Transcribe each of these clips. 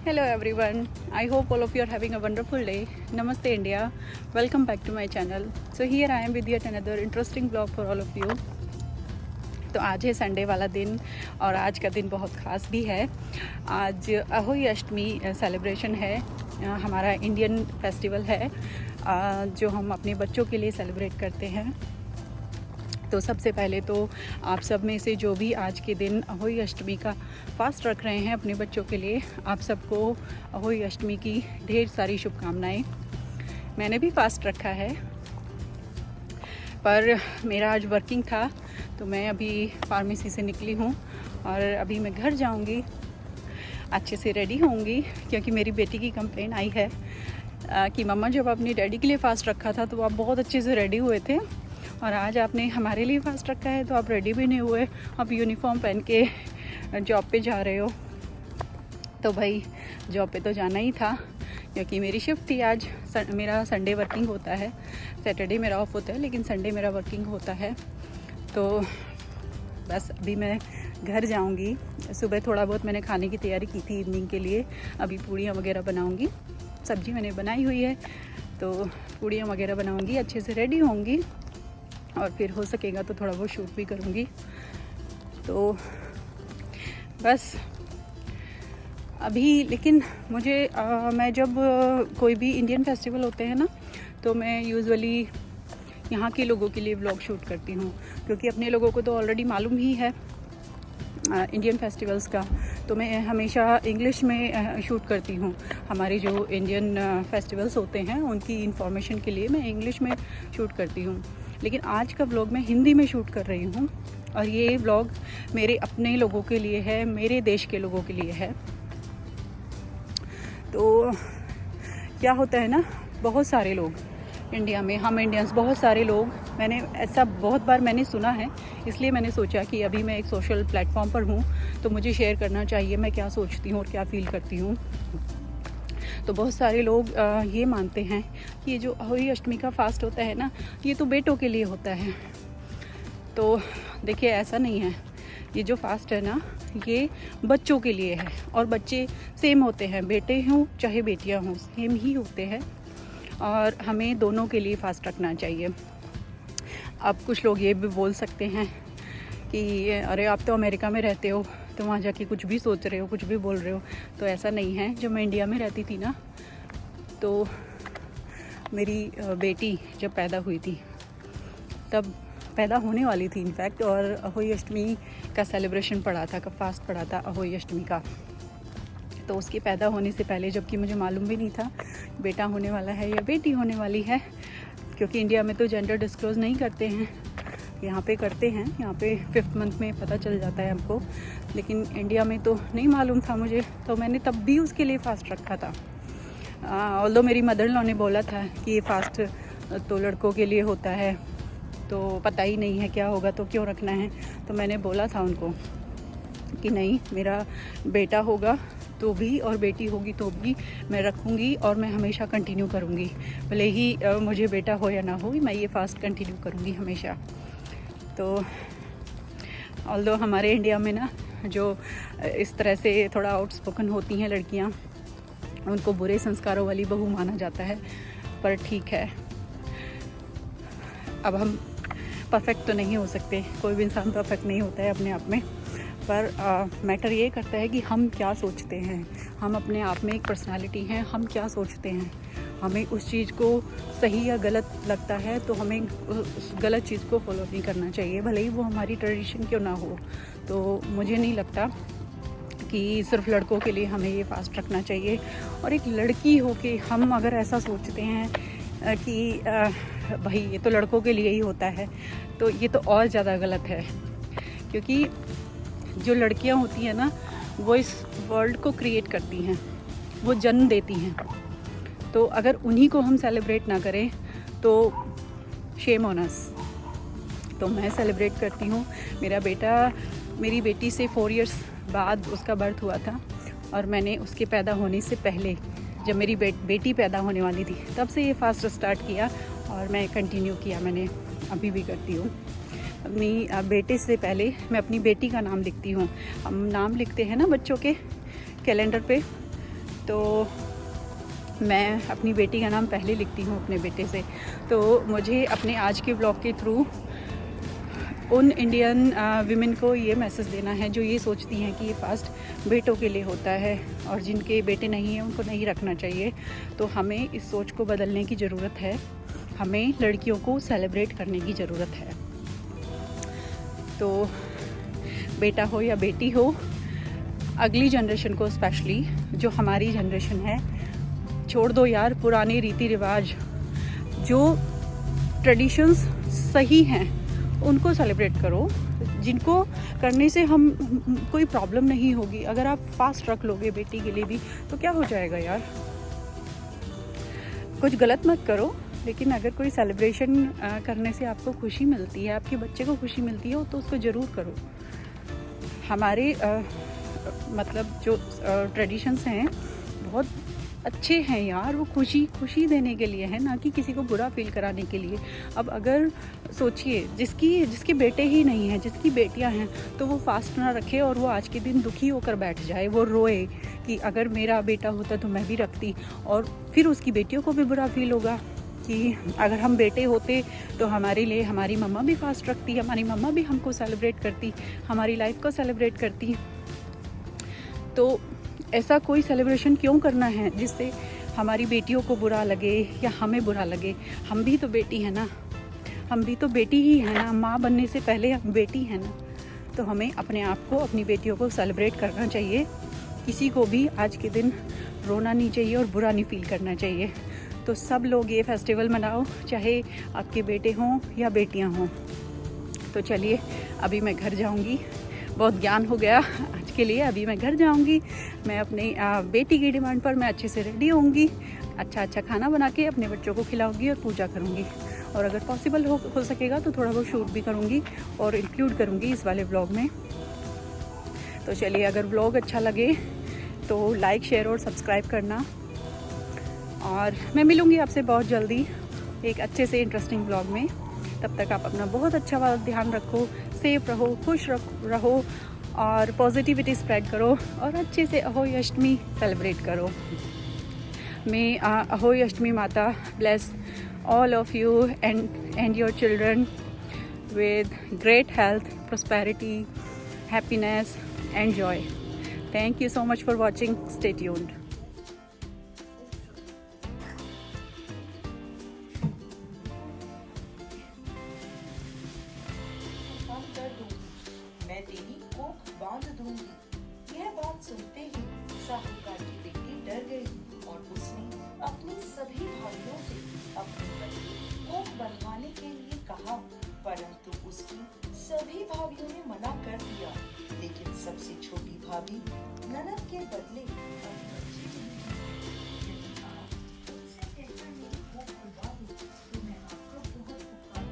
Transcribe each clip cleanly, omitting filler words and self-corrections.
Hello everyone. I hope all of you are having a wonderful day. Namaste India. Welcome back to my channel. So here I am with yet another interesting vlog for all of you. तो आज है Sunday वाला दिन और आज का दिन बहुत ख़ास भी है। आज अहोई अष्टमी सेलिब्रेशन है। हमारा इंडियन फेस्टिवल है जो हम अपने बच्चों के लिए सेलिब्रेट करते हैं। तो सबसे पहले तो आप सब में से जो भी आज के दिन अहोई अष्टमी का फास्ट रख रहे हैं अपने बच्चों के लिए, आप सबको अहोई अष्टमी की ढेर सारी शुभकामनाएं। मैंने भी फास्ट रखा है पर मेरा आज वर्किंग था तो मैं अभी फार्मेसी से निकली हूँ और अभी मैं घर जाऊँगी, अच्छे से रेडी होंगी क्योंकि मेरी बेटी की कंप्लेंट आई है कि मम्मा जब आपने डैडी के लिए फ़ास्ट रखा था तो आप बहुत अच्छे से रेडी हुए थे और आज आपने हमारे लिए फ़ास्ट रखा है तो आप रेडी भी नहीं हुए, आप यूनिफॉर्म पहन के जॉब पे जा रहे हो। तो भाई जॉब पे तो जाना ही था क्योंकि मेरी शिफ्ट थी आज। मेरा संडे वर्किंग होता है, सैटरडे मेरा ऑफ होता है लेकिन संडे मेरा वर्किंग होता है। तो बस अभी मैं घर जाऊंगी। सुबह थोड़ा बहुत मैंने खाने की तैयारी की थी इवनिंग के लिए, अभी पूड़ियाँ वगैरह बनाऊंगी। सब्ज़ी मैंने बनाई हुई है तो पूड़ियाँ वगैरह बनाऊंगी, अच्छे से रेडी होंगी और फिर हो सकेगा तो थोड़ा बहुत शूट भी करूँगी। तो बस अभी लेकिन मुझे मैं जब कोई भी इंडियन फेस्टिवल होते हैं ना तो मैं यूजुअली यहाँ के लोगों के लिए व्लॉग शूट करती हूँ क्योंकि अपने लोगों को तो ऑलरेडी मालूम ही है इंडियन फेस्टिवल्स का। तो मैं हमेशा इंग्लिश में शूट करती हूँ। हमारे जो इंडियन फेस्टिवल्स होते हैं उनकी इन्फॉर्मेशन के लिए मैं इंग्लिश में शूट करती हूँ, लेकिन आज का व्लॉग मैं हिंदी में शूट कर रही हूँ और ये व्लॉग मेरे अपने लोगों के लिए है, मेरे देश के लोगों के लिए है। तो क्या होता है ना, बहुत सारे लोग इंडिया में, हम इंडियंस बहुत सारे लोग, मैंने ऐसा बहुत बार मैंने सुना है, इसलिए मैंने सोचा कि अभी मैं एक सोशल प्लेटफॉर्म पर हूँ तो मुझे शेयर करना चाहिए मैं क्या सोचती हूँ और क्या फ़ील करती हूँ। तो बहुत सारे लोग ये मानते हैं कि ये जो अहोई अष्टमी का फास्ट होता है ना ये तो बेटों के लिए होता है। तो देखिए ऐसा नहीं है, ये जो फास्ट है ना ये बच्चों के लिए है और बच्चे सेम होते हैं, बेटे हों चाहे बेटियां हों सेम ही होते हैं और हमें दोनों के लिए फास्ट रखना चाहिए। अब कुछ लोग ये भी बोल सकते हैं कि अरे आप तो अमेरिका में रहते हो तो वहाँ जाके कुछ भी सोच रहे हो, कुछ भी बोल रहे हो। तो ऐसा नहीं है। जब मैं इंडिया में रहती थी ना तो मेरी बेटी जब पैदा हुई थी, तब पैदा होने वाली थी इनफैक्ट, और अहोई अष्टमी का सेलिब्रेशन पड़ा था, का फास्ट पड़ा था अहोई अष्टमी का। तो उसके पैदा होने से पहले, जबकि मुझे मालूम भी नहीं था बेटा होने वाला है या बेटी होने वाली है, क्योंकि इंडिया में तो जेंडर डिस्क्लोज़ नहीं करते हैं, यहाँ पे करते हैं। यहाँ पे 5th मंथ में पता चल जाता है हमको, लेकिन इंडिया में तो नहीं मालूम था मुझे। तो मैंने तब भी उसके लिए फ़ास्ट रखा था। ऑल्दो मेरी मदर इन लॉ ने बोला था कि ये फ़ास्ट तो लड़कों के लिए होता है तो पता ही नहीं है क्या होगा तो क्यों रखना है। तो मैंने बोला था उनको कि नहीं, मेरा बेटा होगा तो भी और बेटी होगी तो भी मैं रखूँगी और मैं हमेशा कंटिन्यू करूँगी, भले ही मुझे बेटा हो या ना हो, मैं ये फ़ास्ट कंटिन्यू करूँगी हमेशा। तो ऑल्दो हमारे इंडिया में ना जो इस तरह से थोड़ा आउटस्पोकन होती हैं लड़कियाँ, उनको बुरे संस्कारों वाली बहू माना जाता है, पर ठीक है, अब हम परफेक्ट तो नहीं हो सकते, कोई भी इंसान परफेक्ट नहीं होता है अपने आप में, पर मैटर ये करता है कि हम क्या सोचते हैं। हम अपने आप में एक पर्सनालिटी हैं, हम क्या सोचते हैं। हमें उस चीज़ को सही या गलत लगता है तो हमें उस गलत चीज़ को फॉलो नहीं करना चाहिए, भले ही वो हमारी ट्रेडिशन क्यों ना हो। तो मुझे नहीं लगता कि सिर्फ लड़कों के लिए हमें ये फास्ट रखना चाहिए। और एक लड़की हो के हम अगर ऐसा सोचते हैं कि भाई ये तो लड़कों के लिए ही होता है, तो ये तो और ज़्यादा गलत है। क्योंकि जो लड़कियां होती हैं ना वो इस वर्ल्ड को क्रिएट करती हैं, वो जन्म देती हैं। तो अगर उन्हीं को हम सेलिब्रेट ना करें तो शेम ऑन अस। तो मैं सेलिब्रेट करती हूँ। मेरा बेटा मेरी बेटी से 4 इयर्स बाद उसका बर्थ हुआ था और मैंने उसके पैदा होने से पहले, जब मेरी बेटी पैदा होने वाली थी, तब से ये फास्ट स्टार्ट किया और मैं कंटिन्यू किया, मैंने अभी भी करती हूँ। अपनी बेटे से पहले मैं अपनी बेटी का नाम लिखती हूँ। हम नाम लिखते हैं ना बच्चों के कैलेंडर पे, तो मैं अपनी बेटी का नाम पहले लिखती हूँ अपने बेटे से। तो मुझे अपने आज के ब्लॉग के थ्रू उन इंडियन विमेन को ये मैसेज देना है जो ये सोचती हैं कि ये फास्ट बेटों के लिए होता है और जिनके बेटे नहीं हैं उनको नहीं रखना चाहिए। तो हमें इस सोच को बदलने की ज़रूरत है, हमें लड़कियों को सेलिब्रेट करने की ज़रूरत है। तो बेटा हो या बेटी हो, अगली जनरेशन को स्पेशली, जो हमारी जनरेशन है, छोड़ दो यार पुराने रीति रिवाज, जो ट्रेडिशंस सही हैं उनको सेलिब्रेट करो, जिनको करने से हम कोई प्रॉब्लम नहीं होगी। अगर आप फास्ट रख लोगे बेटी के लिए भी तो क्या हो जाएगा यार, कुछ गलत मत करो, लेकिन अगर कोई सेलिब्रेशन करने से आपको खुशी मिलती है, आपके बच्चे को खुशी मिलती है, तो उसको ज़रूर करो। हमारे मतलब जो ट्रेडिशंस हैं बहुत अच्छे हैं यार, वो खुशी देने के लिए है, ना कि किसी को बुरा फील कराने के लिए। अब अगर सोचिए जिसके बेटे ही नहीं हैं, जिसकी बेटियां हैं, तो वो फास्ट ना रखे और वो आज के दिन दुखी होकर बैठ जाए, वो रोए कि अगर मेरा बेटा होता तो मैं भी रखती, और फिर उसकी बेटियों को भी बुरा फील होगा कि अगर हम बेटे होते तो हमारे लिए हमारी मम्मा भी फास्ट रखती, हमारी मम्मा भी हमको सेलिब्रेट करती, हमारी लाइफ को सेलिब्रेट करती। तो ऐसा कोई सेलिब्रेशन क्यों करना है जिससे हमारी बेटियों को बुरा लगे या हमें बुरा लगे। हम भी तो बेटी हैं ना, हम भी तो बेटी ही हैं ना, माँ बनने से पहले हम बेटी हैं ना। तो हमें अपने आप को, अपनी बेटियों को सेलिब्रेट करना चाहिए। किसी को भी आज के दिन रोना नहीं चाहिए और बुरा नहीं फील करना चाहिए। तो सब लोग ये फेस्टिवल मनाओ, चाहे आपके बेटे हों या बेटियाँ हों। तो चलिए अभी मैं घर जाऊँगी, बहुत ज्ञान हो गया आज के लिए। अभी मैं घर जाऊंगी, मैं अपनी बेटी की डिमांड पर मैं अच्छे से रेडी होंगी, अच्छा खाना बना के अपने बच्चों को खिलाऊंगी और पूजा करूंगी। और अगर पॉसिबल हो सकेगा तो थोड़ा बहुत शूट भी करूंगी और इंक्लूड करूंगी इस वाले व्लॉग में। तो चलिए, अगर व्लॉग अच्छा लगे तो लाइक, शेयर और सब्सक्राइब करना। और मैं मिलूँगी आपसे बहुत जल्दी एक अच्छे से इंटरेस्टिंग व्लॉग में। तब तक आप अपना बहुत अच्छा वाला ध्यान रखो, सेफ रहो, खुश रहो और पॉजिटिविटी स्प्रेड करो और अच्छे से अहोई अष्टमी सेलिब्रेट करो। मे अहोई अष्टमी माता bless all of you and your children with great health, prosperity, happiness and joy. Thank you so much for watching. Stay tuned. मैं तेरी कोख बांध दूंगी। यह बात सुनते ही साहूकार की बेटी डर गई और उसने अपनी सभी भाइयों से अपनी बच्ची कोख बनवाने के लिए कहा, परंतु उसकी सभी भाभियों ने मना कर दिया। लेकिन सबसे छोटी भाभी ननद के बदले अपनी बच्ची को यदि आप उनसे कहकर मेरी कोख खुलवा दो तो मैं आपका बहुत उपकार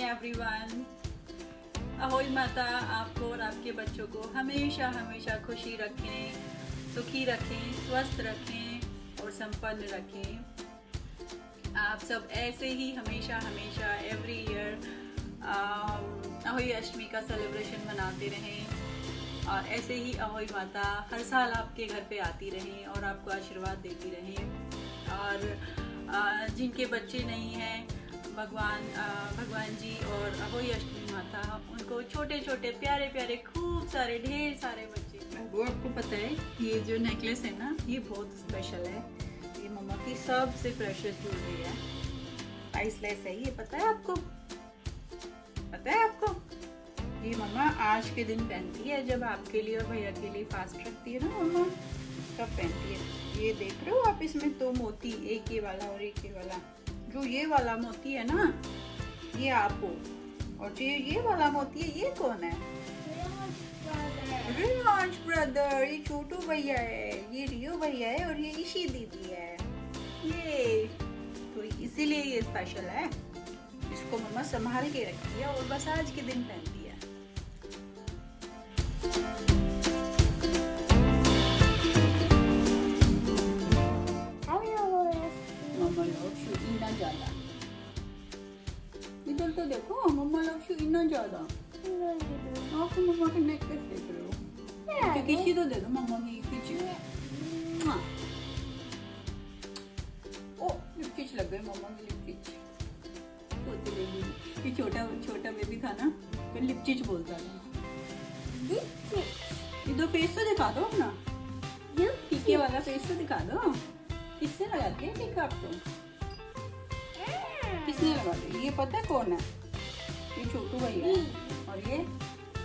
एवरीवन, अहोई माता आपको और आपके बच्चों को हमेशा हमेशा खुशी रखें, सुखी रखें, स्वस्थ रखें और संपन्न रखें। आप सब ऐसे ही हमेशा हमेशा एवरी ईयर अहोई अष्टमी का सेलिब्रेशन मनाते रहें और ऐसे ही अहोई माता हर साल आपके घर पे आती रहें और आपको आशीर्वाद देती रहें। और जिनके बच्चे नहीं हैं, भगवान जी और अहोई अष्टमी माता उनको छोटे छोटे प्यारे प्यारे खूब सारे ढेर सारे बच्चे। वो आपको पता है ये जो नेकलेस है ना, ये बहुत स्पेशल है, ये मम्मा की सबसे प्रेशियस ज्वेलरी है, प्राइसलेस है। ये पता है आपको? पता है आपको? ये मम्मा आज के दिन पहनती है जब आपके लिए और भैया के लिए फास्ट रखती है ना मम्मा, तब पहनती है। ये देख रहे हो आप, इसमें दो मोती, एक ये वाला और एक ये वाला। जो ये वाला मोती है ना, ये आपको, और जो ये वाला मोती है ये कौन है? रियांश ब्रदर, ये छोटू भैया है, ये रियो भैया है और ये ईशी दीदी है। ये तो इसीलिए ये स्पेशल है। इसको मम्मा संभाल के रखती है और बस आज के दिन पहनती है। मम्मा loves you इतना ज्यादा। इधर तो देखो, मम्मा loves you इतना ज्यादा। आप मम्मा के नेक पे देख रहे हो? तो किसी तो दे दो मम्मा की किसी। हाँ। ओ लिपकिच लग गई मम्मा की लिपकिच। छोटी बेबी, ये छोटा छोटा बेबी था ना, फिर लिपचिच बोलता था। इधर फेस तो दिखा दो अपना, टीके वाला फेस तो दिखा दो। किसने लगाती है टीका आपको? किसने लगा दी? ये पता है कौन है? ये छोटू भैया है और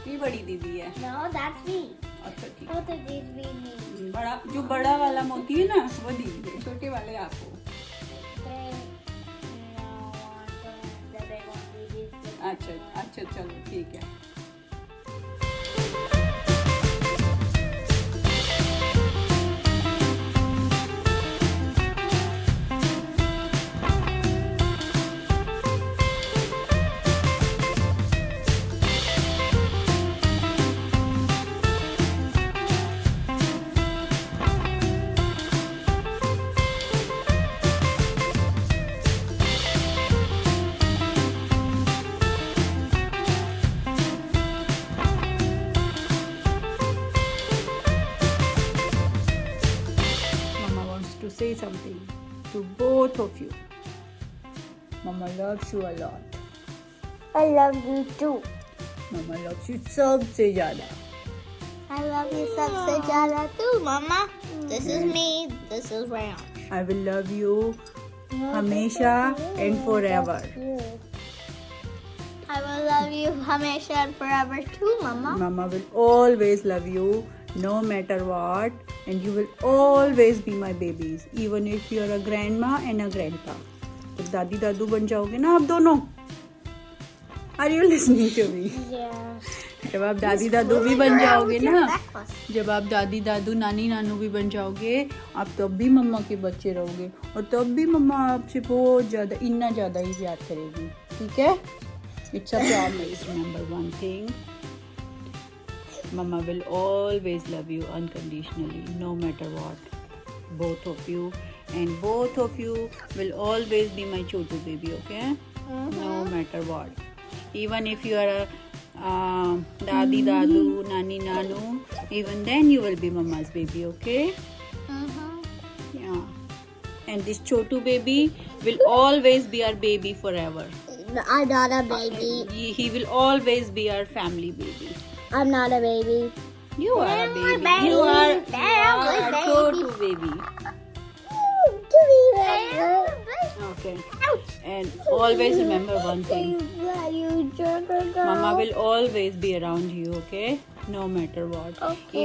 ये बड़ी दीदी है। No, that's me. अच्छा ठीक। Both of these be me. बड़ा जो बड़ा वाला मोती है ना वो दीदी है, छोटे वाले आपको। The big one be this. अच्छा अच्छा चलो ठीक है। To say something to both of you. Mama loves you a lot. I love you too. Mama loves you सबसे ज़्यादा. I love you सबसे ज़्यादा too, Mama. This is me. This is Rayan. I will love you हमेशा and forever. I will love you हमेशा and forever too, Mama. Mama will always love you no matter what, and you will always be my babies, even if you are a grandma and a grandpa. तो दादी दादू बन जाओगे ना आप दोनों? Are you listening to me? Yeah. जब आप दादी दादू भी बन जाओगे ना, जब आप दादी दादू नानी नानू भी बन जाओगे, आप तब भी मम्मा के बच्चे रहोगे और तब भी मम्मा आपसे बहुत ज़्यादा इतना ज़्यादा ही प्यार करेगी, ठीक है? It's a promise. Remember one thing. Mama will always love you unconditionally, no matter what. Both of you, and both of you will always be my chotu baby, okay? No matter what. Even if you are a dadi dadu, nani nanu, even then you will be mama's baby, okay? Yeah. And this chotu baby will always be our baby forever. I'm not a baby. He will always be our family baby. I'm not a baby. You are a baby. baby. You are Damn, a chotu baby. Okay. And always remember one thing. Mama will always be around you, okay? No matter what. Okay.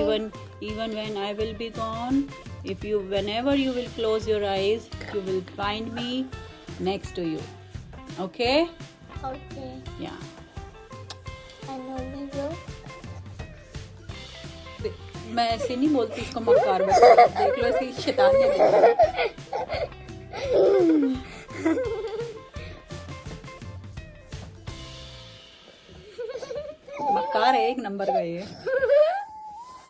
Even when I will be gone, whenever you will close your eyes, you will find me next to you. Okay? Okay. Yeah. I know we will. मैं ऐसे नहीं बोलती इसको मक्कार बता, देख लो ऐसी शैतान है। मक्कार है एक नंबर का ये।